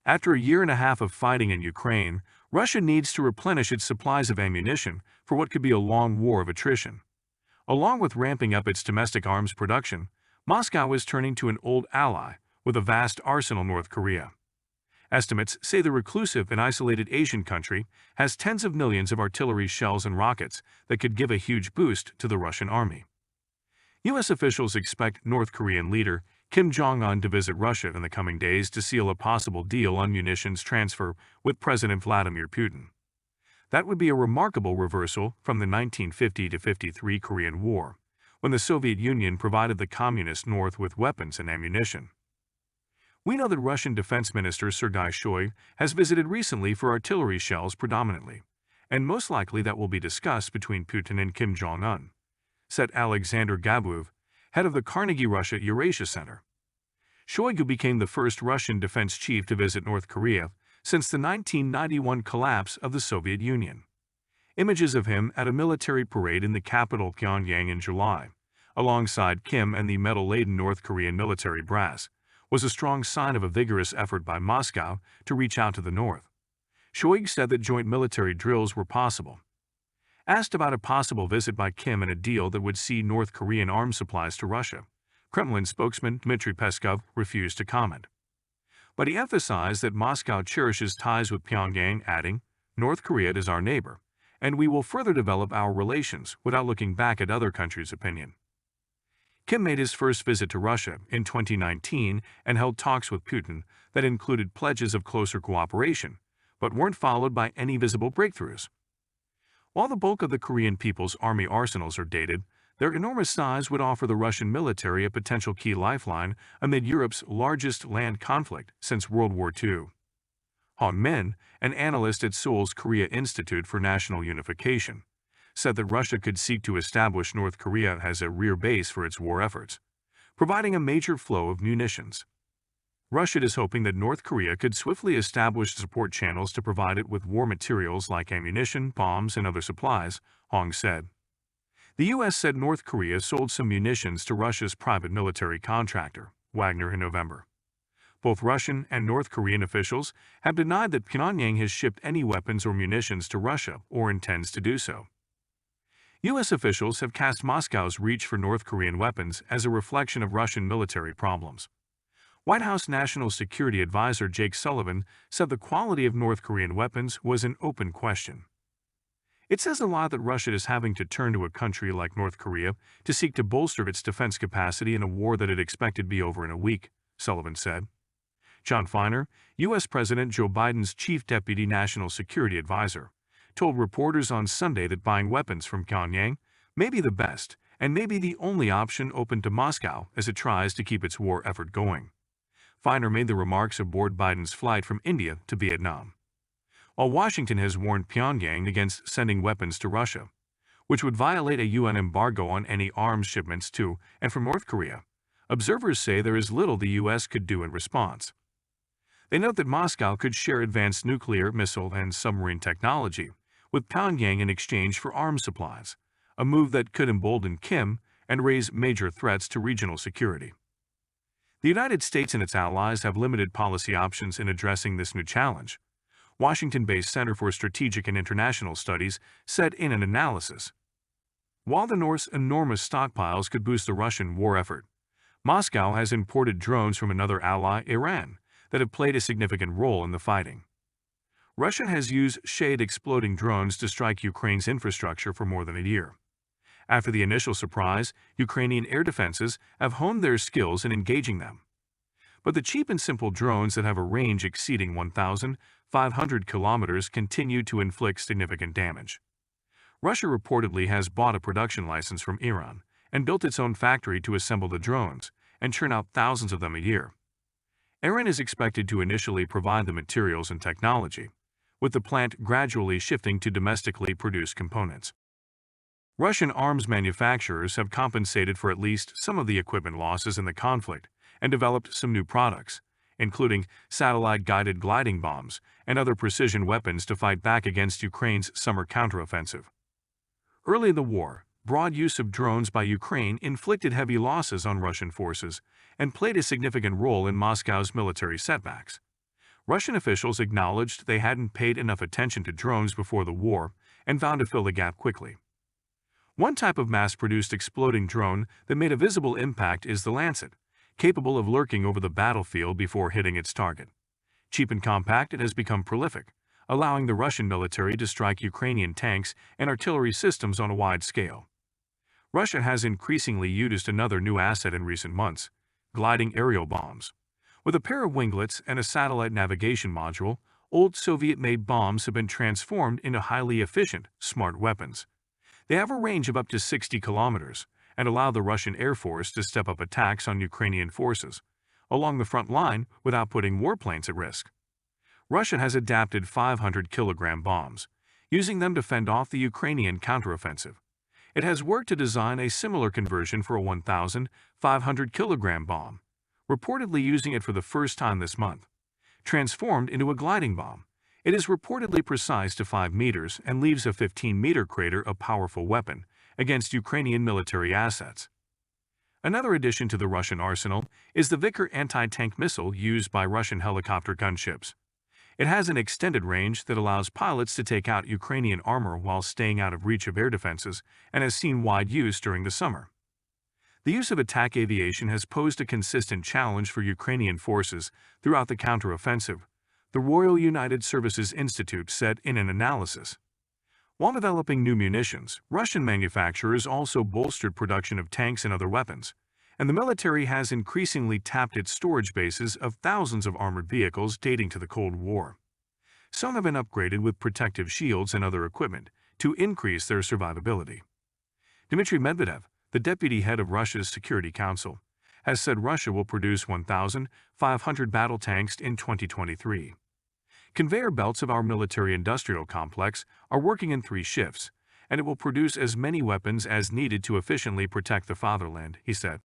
After a year and a half of fighting in Ukraine, Russia needs to replenish its supplies of ammunition for what could be a long war of attrition. Along with ramping up its domestic arms production, Moscow is turning to an old ally with a vast arsenal, North Korea. Estimates say the reclusive and isolated Asian country has tens of millions of artillery shells and rockets that could give a huge boost to the Russian army. U.S. officials expect North Korean leader Kim Jong-un to visit Russia in the coming days to seal a possible deal on munitions transfer with President Vladimir Putin. That would be a remarkable reversal from the 1950-53 Korean War, when the Soviet Union provided the Communist North with weapons and ammunition. We know that Russian Defense Minister Sergei Shoigu has visited recently for artillery shells predominantly, and most likely that will be discussed between Putin and Kim Jong-un, said Alexander Gabuev, head of the Carnegie Russia Eurasia Center. Shoigu became the first Russian defense chief to visit North Korea since the 1991 collapse of the Soviet Union. Images of him at a military parade in the capital Pyongyang in July, alongside Kim and the medal-laden North Korean military brass, was a strong sign of a vigorous effort by Moscow to reach out to the north. Shoigu said that joint military drills were possible. Asked about a possible visit by Kim and a deal that would see North Korean arms supplies to Russia, Kremlin spokesman Dmitry Peskov refused to comment. But he emphasized that Moscow cherishes ties with Pyongyang, adding, "North Korea is our neighbor, and we will further develop our relations without looking back at other countries' opinion." Kim made his first visit to Russia in 2019 and held talks with Putin that included pledges of closer cooperation, but weren't followed by any visible breakthroughs. While the bulk of the Korean People's Army arsenals are dated, their enormous size would offer the Russian military a potential key lifeline amid Europe's largest land conflict since World War II. Han Min, an analyst at Seoul's Korea Institute for National Unification, said that Russia could seek to establish North Korea as a rear base for its war efforts, providing a major flow of munitions. Russia is hoping that North Korea could swiftly establish support channels to provide it with war materials like ammunition, bombs, and other supplies, Hong said. The U.S. said North Korea sold some munitions to Russia's private military contractor, Wagner, in November. Both Russian and North Korean officials have denied that Pyongyang has shipped any weapons or munitions to Russia or intends to do so. U.S. officials have cast Moscow's reach for North Korean weapons as a reflection of Russian military problems. White House National Security Advisor Jake Sullivan said the quality of North Korean weapons was an open question. It says a lot that Russia is having to turn to a country like North Korea to seek to bolster its defense capacity in a war that it expected to be over in a week, Sullivan said. John Feiner, U.S. President Joe Biden's chief deputy national security advisor, told reporters on Sunday that buying weapons from Pyongyang may be the best and may be the only option open to Moscow as it tries to keep its war effort going. Feiner made the remarks aboard Biden's flight from India to Vietnam. While Washington has warned Pyongyang against sending weapons to Russia, which would violate a UN embargo on any arms shipments to and from North Korea, observers say there is little the U.S. could do in response. They note that Moscow could share advanced nuclear, missile, and submarine technology with Pyongyang in exchange for arms supplies, a move that could embolden Kim and raise major threats to regional security. The United States and its allies have limited policy options in addressing this new challenge, Washington-based Center for Strategic and International Studies said in an analysis. While the North's enormous stockpiles could boost the Russian war effort, Moscow has imported drones from another ally, Iran, that have played a significant role in the fighting. Russia has used Shahid exploding drones to strike Ukraine's infrastructure for more than a year. After the initial surprise, Ukrainian air defenses have honed their skills in engaging them. But the cheap and simple drones that have a range exceeding 1,500 kilometers continue to inflict significant damage. Russia reportedly has bought a production license from Iran and built its own factory to assemble the drones and churn out thousands of them a year. Iran is expected to initially provide the materials and technology, with the plant gradually shifting to domestically produced components. Russian arms manufacturers have compensated for at least some of the equipment losses in the conflict and developed some new products, including satellite-guided gliding bombs and other precision weapons to fight back against Ukraine's summer counteroffensive. Early in the war, broad use of drones by Ukraine inflicted heavy losses on Russian forces and played a significant role in Moscow's military setbacks. Russian officials acknowledged they hadn't paid enough attention to drones before the war and vowed to fill the gap quickly. One type of mass-produced exploding drone that made a visible impact is the Lancet, capable of lurking over the battlefield before hitting its target. Cheap and compact, it has become prolific, allowing the Russian military to strike Ukrainian tanks and artillery systems on a wide scale. Russia has increasingly used another new asset in recent months: gliding aerial bombs. With a pair of winglets and a satellite navigation module, old Soviet-made bombs have been transformed into highly efficient, smart weapons. They have a range of up to 60 kilometers and allow the Russian Air Force to step up attacks on Ukrainian forces along the front line without putting warplanes at risk. Russia has adapted 500-kilogram bombs, using them to fend off the Ukrainian counteroffensive. It has worked to design a similar conversion for a 1,500-kilogram bomb, reportedly using it for the first time this month. Transformed into a gliding bomb, it is reportedly precise to 5 meters and leaves a 15-meter crater a powerful weapon against Ukrainian military assets. Another addition to the Russian arsenal is the Vickers anti-tank missile used by Russian helicopter gunships. It has an extended range that allows pilots to take out Ukrainian armor while staying out of reach of air defenses and has seen wide use during the summer. The use of attack aviation has posed a consistent challenge for Ukrainian forces throughout the counteroffensive, the Royal United Services Institute said in an analysis. While developing new munitions, Russian manufacturers also bolstered production of tanks and other weapons, and the military has increasingly tapped its storage bases of thousands of armored vehicles dating to the Cold War. Some have been upgraded with protective shields and other equipment to increase their survivability. Dmitry Medvedev, the deputy head of Russia's Security Council, has said Russia will produce 1,500 battle tanks in 2023. Conveyor belts of our military-industrial complex are working in 3 shifts, and it will produce as many weapons as needed to efficiently protect the fatherland, he said.